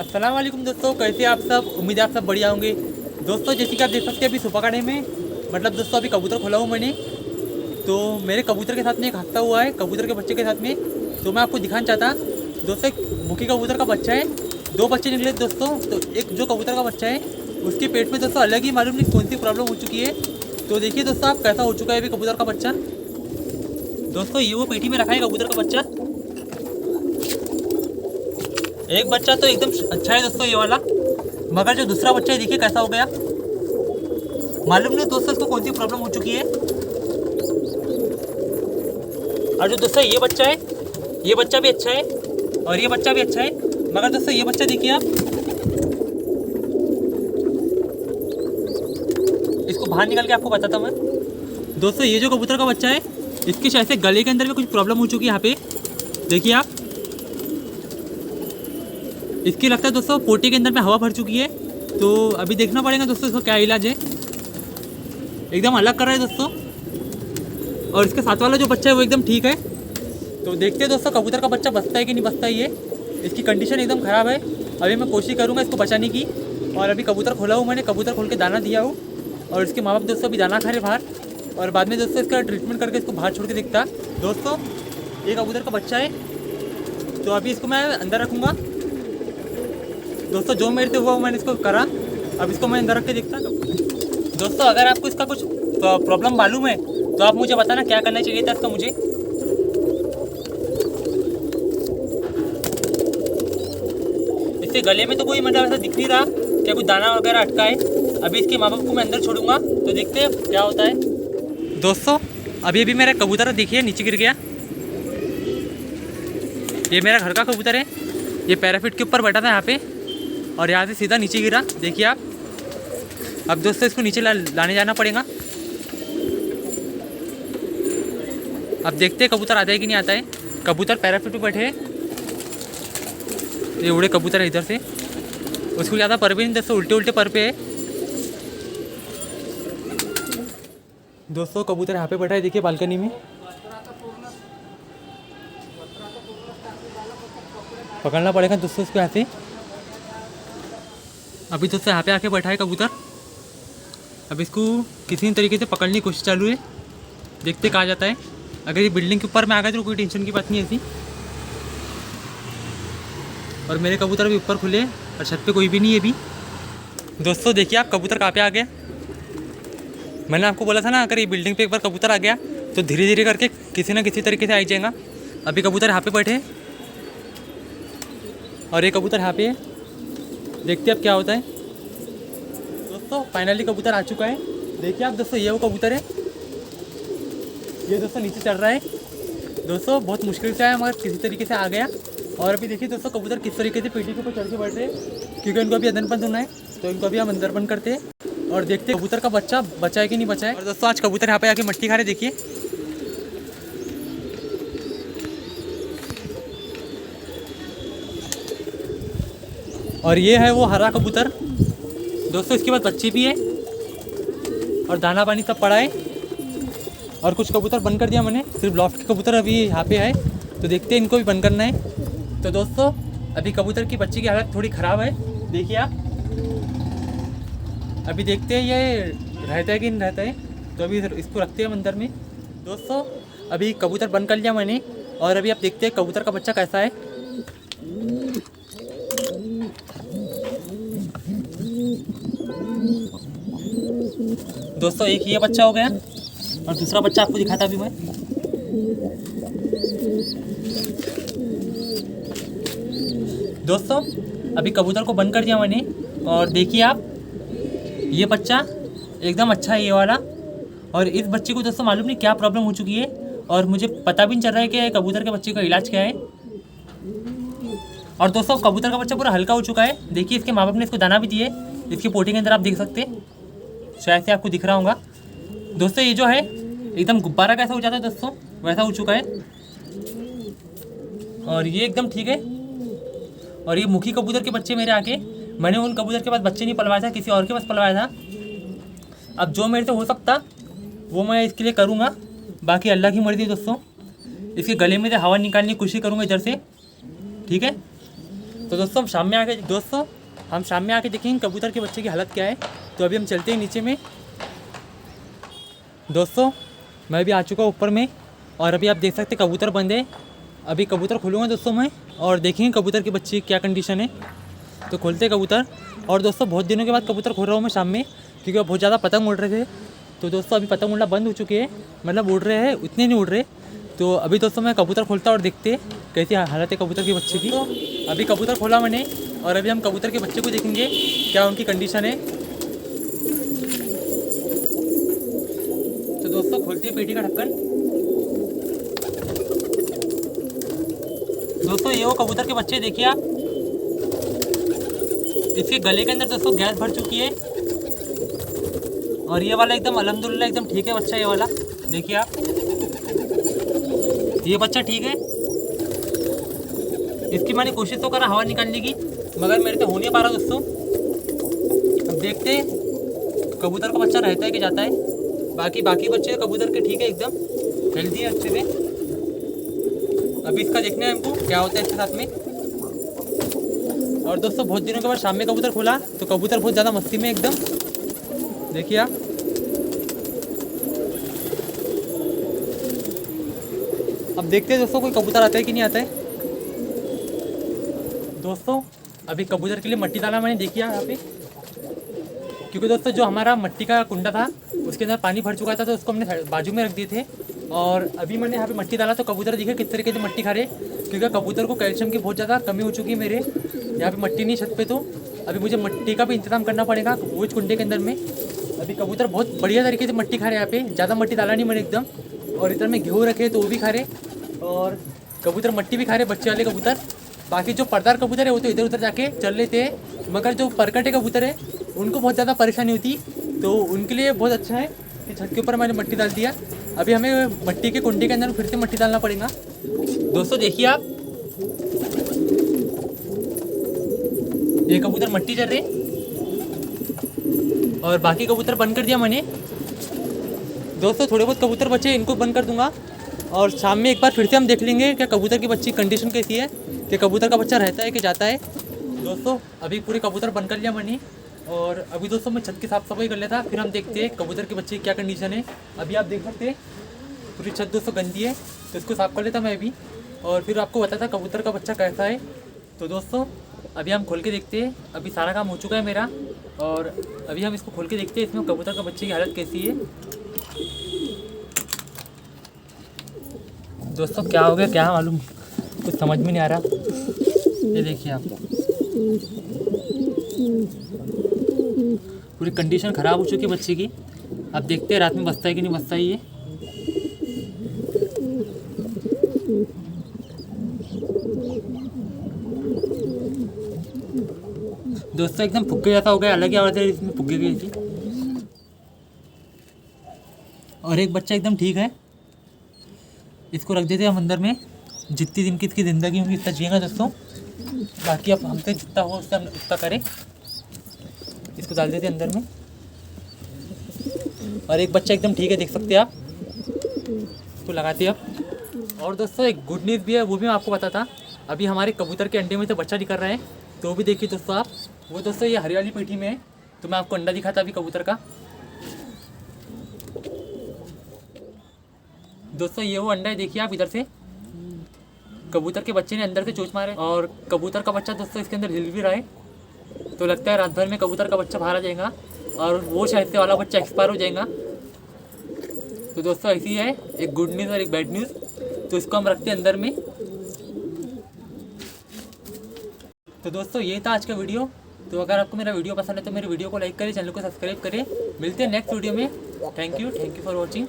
अस्सलाम वालेकुम दोस्तों, कैसे आप सब। उम्मीद है आप सब बढ़िया होंगे। दोस्तों जैसे कि आप देख सकते हैं अभी सुबह का टाइम है, मतलब दोस्तों अभी कबूतर खोला हूँ मैंने। तो मेरे कबूतर के साथ में एक हादसा हुआ है, कबूतर के बच्चे के साथ में। तो मैं आपको दिखाना चाहता दोस्तों, एक मुखी कबूतर का बच्चा है, दो बच्चे निकले दोस्तों। तो एक जो कबूतर का बच्चा है उसके पेट में दोस्तों अलग ही मालूम नहीं कौन सी प्रॉब्लम हो चुकी है। तो देखिए दोस्तों आप कैसा हो चुका है अभी कबूतर का बच्चा। दोस्तों ये वो पेटी में रखा है कबूतर का बच्चा। एक बच्चा तो एकदम अच्छा है दोस्तों ये वाला, मगर जो दूसरा बच्चा है देखिए कैसा हो गया। मालूम नहीं दोस्तों इसको कौन सी प्रॉब्लम हो चुकी है। और जो दोस्तों ये बच्चा है, ये बच्चा भी अच्छा है और ये बच्चा भी अच्छा है, मगर दोस्तों ये बच्चा देखिए आप, इसको बाहर निकाल के आपको बताता हूँ मैं। दोस्तों ये जो कबूतर का बच्चा है इसके शायद से गले के अंदर में कुछ प्रॉब्लम हो चुकी है। यहाँ पे देखिए आप, इसकी लगता है दोस्तों पोटे के अंदर में हवा भर चुकी है। तो अभी देखना पड़ेगा दोस्तों इसको क्या इलाज है। एकदम अलग कर रहा है दोस्तों, और इसके साथ वाला जो बच्चा है वो एकदम ठीक है। तो देखते हैं दोस्तों कबूतर का बच्चा बचता है कि नहीं बचता है। ये इसकी कंडीशन एकदम ख़राब है। अभी मैं कोशिश करूँगा इसको बचाने की। और अभी कबूतर खोला हूँ मैंने, कबूतर खोल के दाना दिया हूँ, और इसके माँ बाप दोस्तों अभी दाना खा रहे बाहर। और बाद में दोस्तों इसका ट्रीटमेंट करके इसको बाहर छोड़ के देखता। दोस्तों ये कबूतर का बच्चा है, तो अभी इसको मैं अंदर रखूँगा। दोस्तों जो मेरे से हुआ वो मैंने इसको करा, अब इसको मैं अंदर रख के देखता। दोस्तों अगर आपको इसका कुछ प्रॉब्लम मालूम है तो आप मुझे बताना क्या करना चाहिए था इसका मुझे। इसके गले में तो कोई मतलब ऐसा दिख नहीं रहा क्या कुछ दाना वगैरह अटका है। अभी इसके माँ बाप को मैं अंदर छोड़ूंगा तो देखते हैं क्या होता है। दोस्तों अभी मेरा कबूतर देखिए नीचे गिर गया। ये मेरा घर का कबूतर है, ये पैराफिट के ऊपर बैठा था यहाँ पे, और यहाँ से सीधा नीचे गिरा देखिए आप। अब दोस्तों इसको नीचे लाने जाना पड़ेगा। अब देखते हैं कबूतर आता है कि नहीं आता है। कबूतर पैराफिट पे बैठे हैं, ये उड़े कबूतर है इधर से, उसको ज़्यादा पर भी नहीं दोस्तों, उल्टे उल्टे पर पे है। दोस्तों कबूतर यहाँ पे बैठा है देखिए बालकनी में, पकड़ना पड़ेगा दोस्तों इसको यहाँ से। अभी दोस्तों यहाँ पे आके बैठा है कबूतर। अब इसको किसी तरीके से पकड़ने की कोशिश चालू है, देखते कहाँ जाता है। अगर ये बिल्डिंग के ऊपर में आ गया तो कोई टेंशन की बात नहीं ऐसी। और मेरे कबूतर भी ऊपर खुले और छत पे कोई भी नहीं है अभी। दोस्तों देखिए आप कबूतर कहाँ पे आ गया। मैंने आपको बोला था ना अगर ये बिल्डिंग पे एक बार कबूतर आ गया तो धीरे धीरे करके किसी ना किसी तरीके से आ जाएगा। अभी कबूतर यहाँ पे बैठे और ये कबूतर यहाँ पे है, देखते अब क्या होता है। दोस्तों फाइनली कबूतर आ चुका है, देखिए आप दोस्तों ये वो कबूतर है, ये दोस्तों नीचे चढ़ रहा है। दोस्तों बहुत मुश्किल से आया मगर किसी तरीके से आ गया। और अभी देखिए दोस्तों कबूतर किस तरीके से पेटी के ऊपर चढ़ के बैठ रहे हैं, क्योंकि इनको अभी अंदर बंद होना है। तो इनको अभी हम अंदर बंद करते हैं और देखते हैं कबूतर का बच्चा बचा है कि नहीं बचा है। और दोस्तों आज कबूतर यहाँ पे आके मट्टी खा रहे देखिए। और ये है वो हरा कबूतर दोस्तों, इसके बाद बच्चे भी है और दाना पानी सब पड़ा है। और कुछ कबूतर बंद कर दिया मैंने, सिर्फ लॉफ्ट के कबूतर अभी यहाँ पे है, तो देखते हैं इनको भी बंद करना है। तो दोस्तों अभी कबूतर की बच्ची की हालत थोड़ी ख़राब है, देखिए आप। अभी देखते हैं ये रहता है कि नहीं रहता है, तो अभी इसको रखते हैं हम अंदर में। दोस्तों अभी कबूतर बंद कर लिया मैंने, और अभी आप देखते हैं कबूतर का बच्चा कैसा है। दोस्तों एक ये बच्चा हो गया और दूसरा बच्चा आपको दिखाता भी मैं। दोस्तों अभी कबूतर को बंद कर दिया मैंने, और देखिए आप ये बच्चा एकदम अच्छा है ये वाला। और इस बच्चे को दोस्तों मालूम नहीं क्या प्रॉब्लम हो चुकी है, और मुझे पता भी नहीं चल रहा है कि कबूतर के बच्चे का इलाज क्या है। और दोस्तों कबूतर का बच्चा पूरा हल्का हो चुका है, देखिए इसके माँ बाप ने इसको दाना भी दिए, इसकी पोटी के अंदर आप देख सकते हैं, शायद से आपको दिख रहा होगा। दोस्तों ये जो है एकदम गुब्बारा कैसा हो जाता है दोस्तों वैसा हो चुका है, और ये एकदम ठीक है। और ये मुखी कबूतर के बच्चे मेरे आके, मैंने उन कबूतर के पास बच्चे नहीं पलवाया था, किसी और के पास पलवाया था। अब जो मेरे से हो सकता वो मैं इसके लिए करूँगा, बाकी अल्लाह की मर्ज़ी दोस्तों। इसके गले में से हवा निकालने की कोशिश करूँगा इधर से, ठीक है। तो दोस्तों हम शाम में आके देखेंगे कबूतर के बच्चे की हालत क्या है। तो अभी हम चलते हैं नीचे में। दोस्तों मैं भी आ चुका हूँ ऊपर में, और अभी आप देख सकते कबूतर बंद है। अभी कबूतर खोलूँगा दोस्तों मैं, और देखेंगे कबूतर के बच्चे की क्या कंडीशन है। तो खोलते कबूतर। और दोस्तों बहुत दिनों के बाद कबूतर खोल रहा हूँ मैं शाम में, क्योंकि बहुत ज़्यादा पतंग उड़ रहे थे। तो दोस्तों अभी पतंग उड़ना बंद हो चुके हैं, मतलब उड़ रहे हैं, उतने नहीं उड़ रहे। तो अभी दोस्तों मैं कबूतर खोलता और देखते कैसी हालत है कबूतर के बच्चे की। तो अभी कबूतर खोला मैंने, और अभी हम कबूतर के बच्चे को देखेंगे क्या उनकी कंडीशन है। तो दोस्तों खोलते हैं पेटी का ढक्कन। दोस्तों ये वो कबूतर के बच्चे देखिए आप, इसके गले के अंदर दोस्तों गैस भर चुकी है। और ये वाला एकदम अल्हम्दुलिल्लाह एकदम ठीक है बच्चा, ये वाला देखिए आप, ये बच्चा ठीक है। इसकी मैंने कोशिश तो करा हवा निकालने की, मगर मेरे से हो नहीं पा रहा दोस्तों। अब देखते कबूतर का बच्चा रहता है कि जाता है। बाकी बच्चे कबूतर के ठीक है, एकदम हेल्दी है अच्छे से। अभी इसका देखना है हमको क्या होता है इसके साथ में। और दोस्तों बहुत दिनों के बाद शाम में कबूतर खोला, तो कबूतर बहुत ज़्यादा मस्ती में एकदम, देखिए आप। अब देखते हैं दोस्तों कोई कबूतर आता है कि नहीं आता है। दोस्तों अभी कबूतर के लिए मट्टी डाला मैंने, देखिए यहाँ पे, क्योंकि दोस्तों जो हमारा मट्टी का कुंडा था उसके अंदर पानी भर चुका था, तो उसको हमने बाजू में रख दिए थे। और अभी मैंने यहाँ पे मट्टी डाला, तो कबूतर देखिए किस तरीके से मट्टी खा रहे, क्योंकि कबूतर को कैल्शियम की बहुत ज़्यादा कमी हो चुकी है मेरे यहाँ पे मट्टी नहीं छत पे। तो अभी मुझे मट्टी का भी इंतजाम करना पड़ेगा वो कुंडे के अंदर में। अभी कबूतर बहुत बढ़िया तरीके से मट्टी खा रहे हैं यहाँ पे, ज़्यादा मट्टी डाला नहीं मैंने एकदम। और इधर में गेहूँ रखे तो वो भी खा रहे, और कबूतर मट्टी भी खा रहे बच्चे वाले कबूतर। बाकी जो पर्दार कबूतर है वो तो इधर उधर जाके चल लेते हैं, मगर जो परकटे कबूतर है उनको बहुत ज़्यादा परेशानी होती, तो उनके लिए बहुत अच्छा है कि छत के ऊपर मैंने मट्टी डाल दिया। अभी हमें मट्टी के कुंडे के अंदर फिर से मट्टी डालना पड़ेगा। दोस्तों देखिए आप, ये कबूतर मट्टी चल रहे, और बाकी कबूतर बंद कर दिया मैंने। दोस्तों थोड़े बहुत कबूतर बचे, इनको बंद कर दूंगा, और शाम में एक बार फिर से हम देख लेंगे क्या कबूतर की बच्ची कंडीशन कैसी है, कि कबूतर का बच्चा रहता है कि जाता है। दोस्तों अभी पूरे कबूतर बंद कर लिया मैंने, और अभी दोस्तों मैं छत की साफ सफाई कर लेता, फिर हम देखते हैं कबूतर की बच्ची की क्या कंडीशन है। अभी आप देख सकते हैं पूरी छत दोस्तों गंदी है, तो इसको साफ कर लेता मैं अभी, और फिर आपको बताता कबूतर का बच्चा कैसा है। तो दोस्तों अभी हम खोल के देखते हैं। अभी सारा काम हो चुका है मेरा, और अभी हम इसको खोल के देखते हैं इसमें कबूतर का बच्चे की हालत कैसी है। दोस्तों क्या हो गया क्या मालूम, कुछ समझ में नहीं आ रहा। ये देखिए आप, पूरी कंडीशन ख़राब हो चुकी है बच्चे की। अब देखते हैं रात में बसता है कि नहीं बसता है ये। दोस्तों एकदम फुग्गे जैसा हो गया, अलग ही आवाज़ है इसमें फुग्गे की थी। और एक बच्चा एकदम ठीक है, इसको रख देते हैं हम अंदर में। जितनी दिन की इसकी ज़िंदगी होगी इतना जिएगा दोस्तों, बाकी अब हमसे जितना हो उससे हम उतना करें। इसको डाल देते हैं अंदर में, और एक बच्चा एकदम ठीक है, देख सकते हैं आप, इसको लगाते हैं अब। और दोस्तों एक गुड न्यूज़ भी है, वो भी मैं आपको बताता। अभी हमारे कबूतर के अंडे में से बच्चा निकल रहा है, तो वो भी देखिए दोस्तों आप। वो दोस्तों ये हरियाली पेटी में है, तो मैं आपको अंडा दिखाता अभी कबूतर का। दोस्तों ये वो अंडा है, देखिए आप इधर से कबूतर के बच्चे ने अंदर से चोंच मारे, और कबूतर का बच्चा दोस्तों इसके अंदर हिल भी रहा है। तो लगता है रात भर में कबूतर का बच्चा बाहर आ जाएगा, और वो शायद से वाला बच्चा एक्सपायर हो जाएगा। तो दोस्तों ऐसी है एक गुड न्यूज़ और एक बैड न्यूज़, तो इसको हम रखते हैं अंदर में। तो दोस्तों ये था आज का वीडियो। तो अगर आपको मेरा वीडियो पसंद है तो मेरे वीडियो को लाइक करें, चैनल को सब्सक्राइब करें। मिलते हैं नेक्स्ट वीडियो में। Thank you for watching.